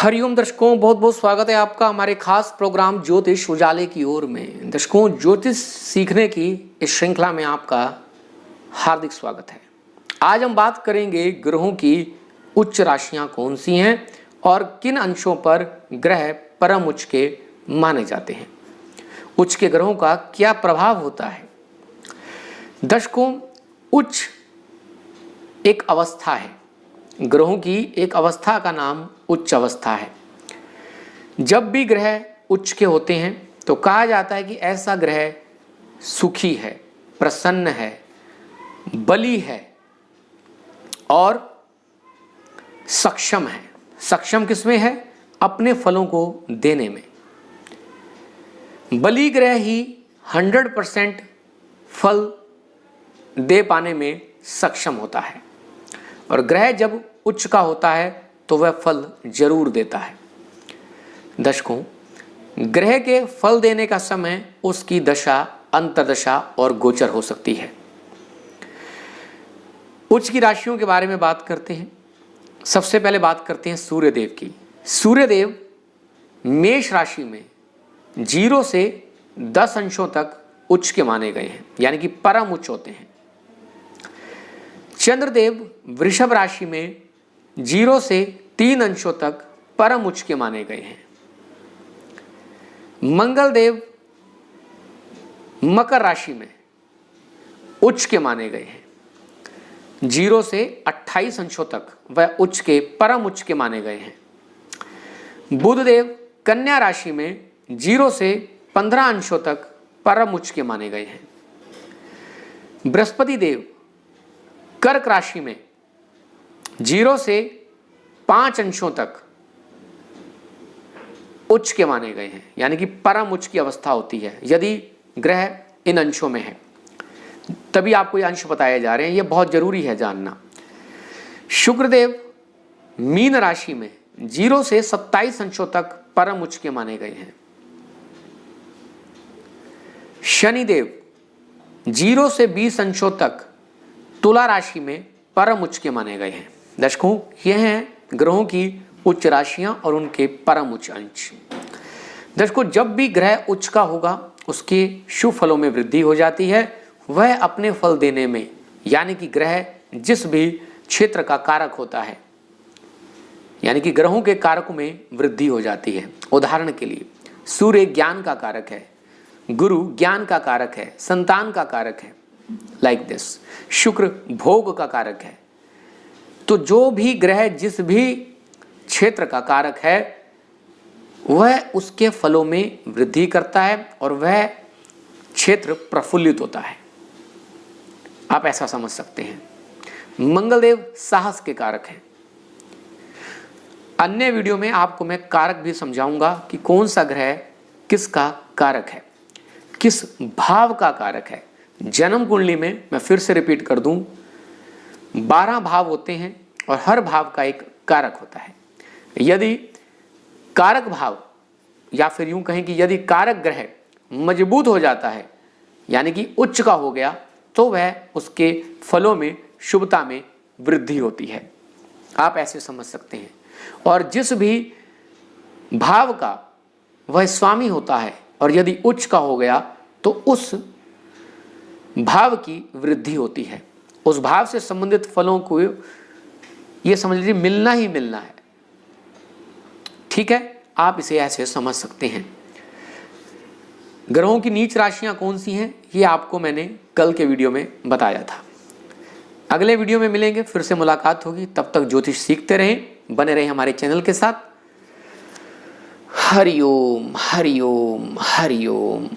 हरिओम दर्शकों, बहुत बहुत स्वागत है आपका हमारे खास प्रोग्राम ज्योतिष उजाले की ओर में। दर्शकों, ज्योतिष सीखने की इस श्रृंखला में आपका हार्दिक स्वागत है। आज हम बात करेंगे ग्रहों की उच्च राशियां कौन सी हैं और किन अंशों पर ग्रह परम उच्च के माने जाते हैं। उच्च के ग्रहों का क्या प्रभाव होता है। दर्शकों, उच्च एक अवस्था है, ग्रहों की एक अवस्था का नाम उच्च अवस्था है। जब भी ग्रह उच्च के होते हैं तो कहा जाता है कि ऐसा ग्रह सुखी है, प्रसन्न है, बली है और सक्षम है। सक्षम किसमें है? अपने फलों को देने में। बली ग्रह ही 100% फल दे पाने में सक्षम होता है और ग्रह जब उच्च का होता है तो वह फल जरूर देता है। दर्शकों, ग्रह के फल देने का समय उसकी दशा, अंतर्दशा और गोचर हो सकती है। उच्च की राशियों के बारे में बात करते हैं। सबसे पहले बात करते हैं सूर्यदेव की। सूर्यदेव मेष राशि में 0 से 10 अंशों तक उच्च के माने गए हैं, यानी कि परम उच्च होते हैं। चंद्रदेव वृषभ राशि में 0 से 3 अंशों तक परम उच्च के माने गए हैं। मंगलदेव मकर राशि में उच्च के माने गए हैं। 0 से 28 अंशों तक वह उच्च के, परम उच्च के माने गए हैं। बुधदेव कन्या राशि में 0 से 15 अंशों तक परम उच्च के माने गए हैं। बृहस्पति देव कर्क राशि में 0 से 5 अंशों तक उच्च के माने गए हैं, यानी कि परम उच्च की अवस्था होती है यदि ग्रह इन अंशों में है। तभी आपको ये अंश बताए जा रहे हैं, ये बहुत जरूरी है जानना। शुक्रदेव मीन राशि में 0 से 27 अंशों तक परम उच्च के माने गए हैं। शनिदेव 0 से 20 अंशों तक तुला राशि में परम उच्च के माने गए हैं। दर्शकों, यह हैं ग्रहों की उच्च राशियां और उनके परम उच्च अंश। दर्शकों, जब भी ग्रह उच्च का होगा उसके शुभ फलों में वृद्धि हो जाती है। वह अपने फल देने में, यानी कि ग्रह जिस भी क्षेत्र का कारक होता है, यानी कि ग्रहों के कारकों में वृद्धि हो जाती है। उदाहरण के लिए सूर्य ज्ञान का कारक है, गुरु ज्ञान का कारक है, संतान का कारक है, लाइक दिस। शुक्र भोग का कारक है। तो जो भी ग्रह जिस भी क्षेत्र का कारक है वह उसके फलों में वृद्धि करता है और वह क्षेत्र प्रफुल्लित होता है। आप ऐसा समझ सकते हैं। मंगलदेव साहस के कारक हैं। अन्य वीडियो में आपको मैं कारक भी समझाऊंगा कि कौन सा ग्रह किसका कारक है, किस भाव का कारक है। जन्म कुंडली में मैं फिर से रिपीट कर दूं, 12 भाव होते हैं और हर भाव का एक कारक होता है। यदि कारक भाव, या फिर यूं कहें कि यदि कारक ग्रह मजबूत हो जाता है, यानी कि उच्च का हो गया, तो वह उसके फलों में, शुभता में वृद्धि होती है। आप ऐसे समझ सकते हैं। और जिस भी भाव का वह स्वामी होता है और यदि उच्च का हो गया तो उस भाव की वृद्धि होती है। उस भाव से संबंधित फलों को ये समझ लीजिए मिलना ही मिलना है। ठीक है, आप इसे ऐसे समझ सकते हैं। ग्रहों की नीच राशियां कौन सी हैं ये आपको मैंने कल के वीडियो में बताया था। अगले वीडियो में मिलेंगे, फिर से मुलाकात होगी। तब तक ज्योतिष सीखते रहें, बने रहें हमारे चैनल के साथ। हरिओम हरिओम हरिओम।